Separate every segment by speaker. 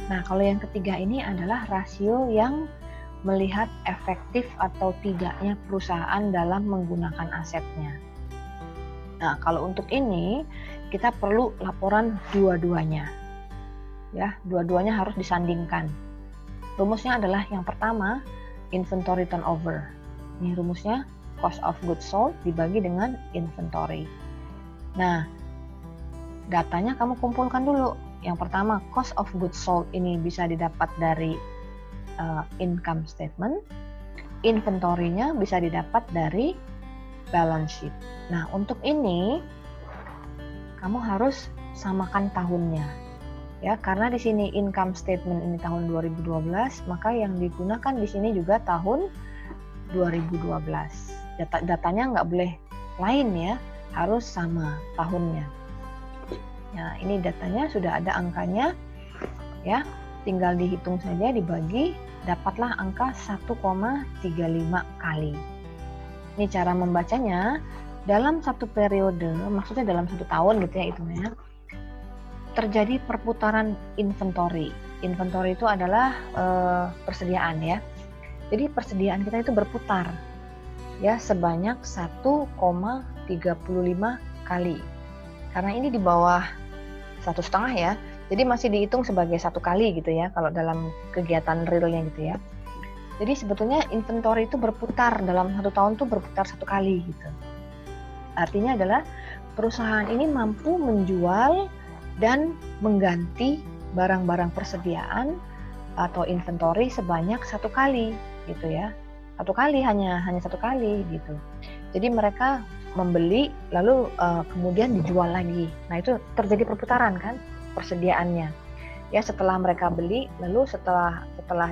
Speaker 1: Nah, kalau yang ketiga ini adalah rasio yang melihat efektif atau tidaknya perusahaan dalam menggunakan asetnya. Nah, kalau untuk ini kita perlu laporan dua-duanya. Ya, dua-duanya harus disandingkan. Rumusnya adalah yang pertama, inventory turnover. Ini rumusnya, cost of goods sold dibagi dengan inventory. Nah, datanya kamu kumpulkan dulu. Yang pertama, cost of goods sold ini bisa didapat dari income statement. Inventory-nya bisa didapat dari balance sheet. Nah, untuk ini kamu harus samakan tahunnya. Ya, karena di sini income statement ini tahun 2012, maka yang digunakan di sini juga tahun 2012. Datanya nggak boleh lain ya, harus sama tahunnya. Nah, ini datanya sudah ada angkanya, ya, tinggal dihitung saja, dibagi, dapatlah angka 1,35 kali. Ini cara membacanya, dalam satu periode, maksudnya dalam satu tahun gitu ya hitungannya, terjadi perputaran inventory. Inventory itu adalah persediaan ya. Jadi persediaan kita itu berputar ya sebanyak 1,35 kali. Karena ini di bawah 1,5 ya, jadi masih dihitung sebagai 1 kali gitu ya kalau dalam kegiatan realnya gitu ya. Jadi sebetulnya inventory itu berputar dalam satu tahun tuh berputar 1 kali gitu. Artinya adalah perusahaan ini mampu menjual dan mengganti barang-barang persediaan atau inventory sebanyak 1 kali gitu ya. 1 kali, hanya 1 kali gitu. Jadi mereka membeli lalu kemudian dijual lagi. Nah, itu terjadi perputaran kan persediaannya. Ya, setelah mereka beli, lalu setelah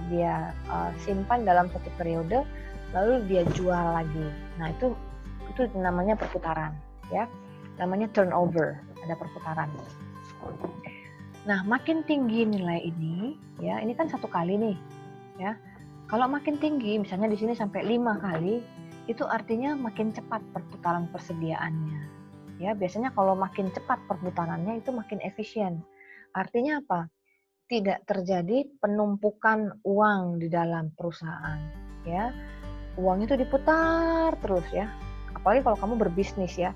Speaker 1: dia simpan dalam satu periode, lalu dia jual lagi. Nah, itu namanya perputaran ya. Namanya turnover, ada perputaran. Nah, makin tinggi nilai ini ya, ini kan 1 kali nih ya. Kalau makin tinggi, misalnya di sini sampai 5 kali, itu artinya makin cepat perputaran persediaannya. Ya, biasanya kalau makin cepat perputarannya itu makin efisien. Artinya apa? Tidak terjadi penumpukan uang di dalam perusahaan, ya. Uang itu diputar terus ya. Apalagi kalau kamu berbisnis ya.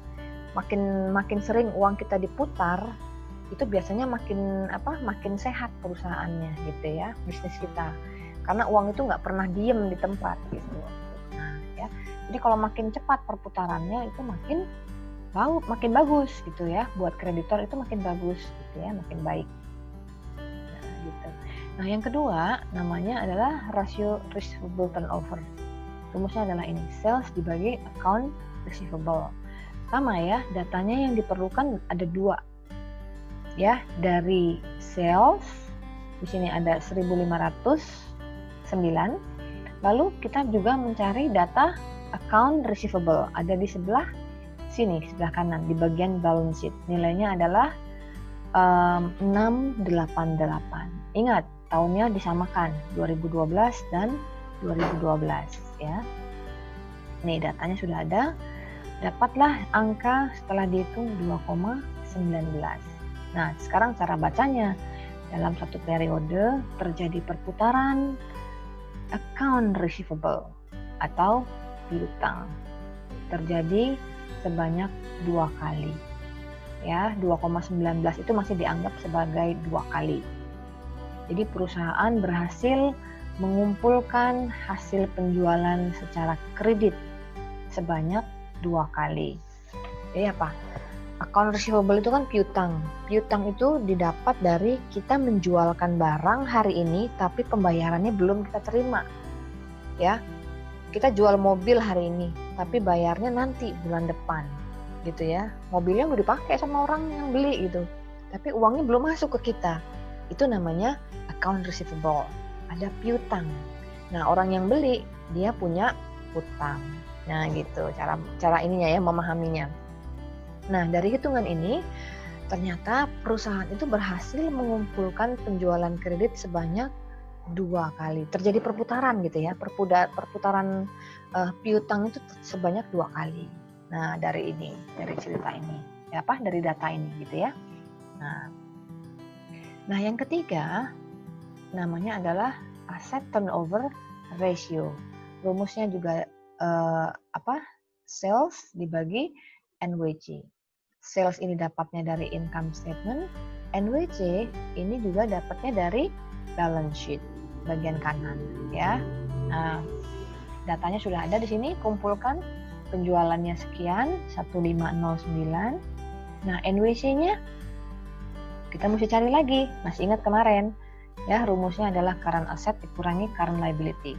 Speaker 1: Makin sering uang kita diputar, itu biasanya makin sehat perusahaannya gitu ya, bisnis kita. Karena uang itu nggak pernah diem di tempat gitu. Nah, ya. Jadi kalau makin cepat perputarannya itu makin bagus gitu ya. Buat kreditor itu makin bagus gitu ya, makin baik. Nah, gitu. Nah, yang kedua namanya adalah rasio receivable turnover. Rumusnya adalah ini, sales dibagi account receivable. Sama ya, datanya yang diperlukan ada 2. Ya, dari sales di sini ada 1.509. Lalu kita juga mencari data account receivable, ada di sebelah sini, sebelah kanan di bagian balance sheet. Nilainya adalah 688. Ingat, tahunnya disamakan 2012 dan 2012 ya. Nih datanya sudah ada. Dapatlah angka setelah dihitung 2,19. Nah, sekarang cara bacanya. Dalam satu periode terjadi perputaran account receivable atau piutang. Terjadi sebanyak 2 kali. Ya, 2,19 itu masih dianggap sebagai 2 kali. Jadi perusahaan berhasil mengumpulkan hasil penjualan secara kredit sebanyak 2 kali. Jadi apa? Account receivable itu kan piutang. Piutang itu didapat dari kita menjualkan barang hari ini tapi pembayarannya belum kita terima. Ya. Kita jual mobil hari ini tapi bayarnya nanti bulan depan. Gitu ya. Mobilnya udah dipakai sama orang yang beli gitu. Tapi uangnya belum masuk ke kita. Itu namanya account receivable. Ada piutang. Nah, orang yang beli dia punya utang. Nah, gitu cara ininya ya, memahaminya. Nah, dari hitungan ini ternyata perusahaan itu berhasil mengumpulkan penjualan kredit sebanyak 2 kali. Terjadi perputaran gitu ya. Perputaran piutang itu sebanyak 2 kali. Nah, dari cerita ini. Dari data ini gitu ya. Nah, yang ketiga namanya adalah asset turnover ratio. Rumusnya juga sales dibagi NWC. Sales ini dapatnya dari income statement, NWC ini juga dapatnya dari balance sheet bagian kanan ya. Nah, datanya sudah ada di sini, kumpulkan penjualannya sekian 1509. Nah, NWC-nya kita mesti cari lagi. Masih ingat kemarin ya, rumusnya adalah current asset dikurangi current liability.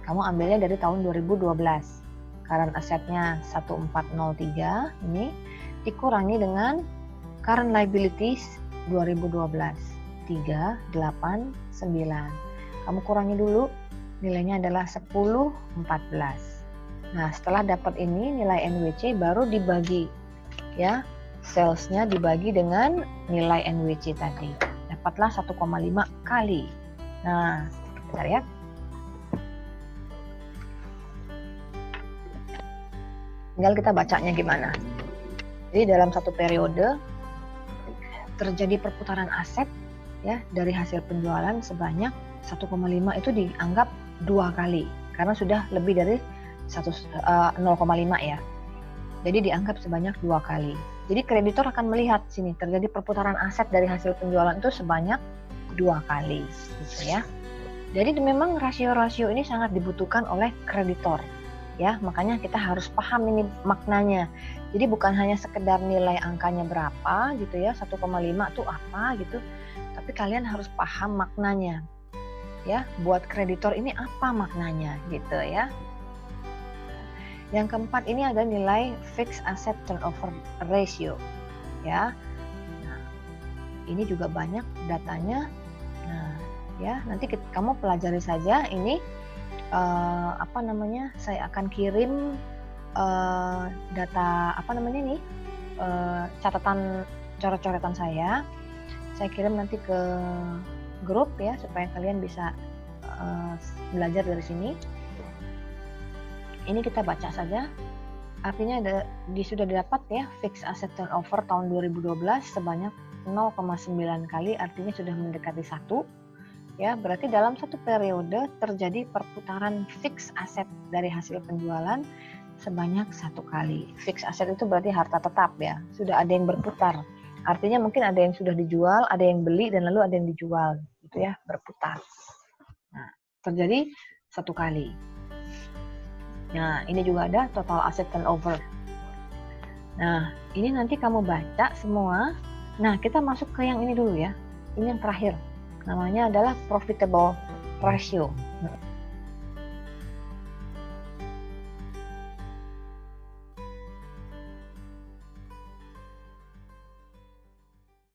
Speaker 1: Kamu ambilnya dari tahun 2012. Current assetnya 1403 ini dikurangi dengan current liabilities 2012 389. Kamu kurangi dulu, nilainya adalah 1014. Nah, setelah dapat ini nilai NWC baru dibagi ya. Salesnya dibagi dengan nilai NWC tadi. Dapatlah 1,5 kali. Nah, bentar ya. Tinggal kita bacanya gimana. Jadi dalam satu periode terjadi perputaran aset ya dari hasil penjualan sebanyak 1,5 itu dianggap 2 kali karena sudah lebih dari 0,5 ya. Jadi dianggap sebanyak 2 kali. Jadi kreditor akan melihat sini terjadi perputaran aset dari hasil penjualan itu sebanyak 2 kali gitu ya. Jadi memang rasio-rasio ini sangat dibutuhkan oleh kreditor ya, makanya kita harus paham ini maknanya. Jadi bukan hanya sekedar nilai angkanya berapa gitu ya, 1,5 itu apa gitu, tapi kalian harus paham maknanya ya, buat kreditor ini apa maknanya gitu ya. Yang keempat ini ada nilai fixed asset turnover ratio ya. Nah, ini juga banyak datanya. Nah, ya nanti kamu pelajari saja ini saya akan kirim data catatan coret-coretan saya kirim nanti ke grup ya supaya kalian bisa belajar dari sini. Ini kita baca saja. Artinya sudah didapat ya fixed asset turnover tahun 2012 sebanyak 0,9 kali, artinya sudah mendekati 1. Ya, berarti dalam satu periode terjadi perputaran fixed asset dari hasil penjualan sebanyak 1 kali. Fixed asset itu berarti harta tetap ya, sudah ada yang berputar. Artinya mungkin ada yang sudah dijual, ada yang beli dan lalu ada yang dijual, gitu ya, berputar. Nah, terjadi 1 kali. Nah, ini juga ada total asset turnover. Nah, ini nanti kamu baca semua. Nah, kita masuk ke yang ini dulu ya. Ini yang terakhir. Namanya adalah profitable ratio.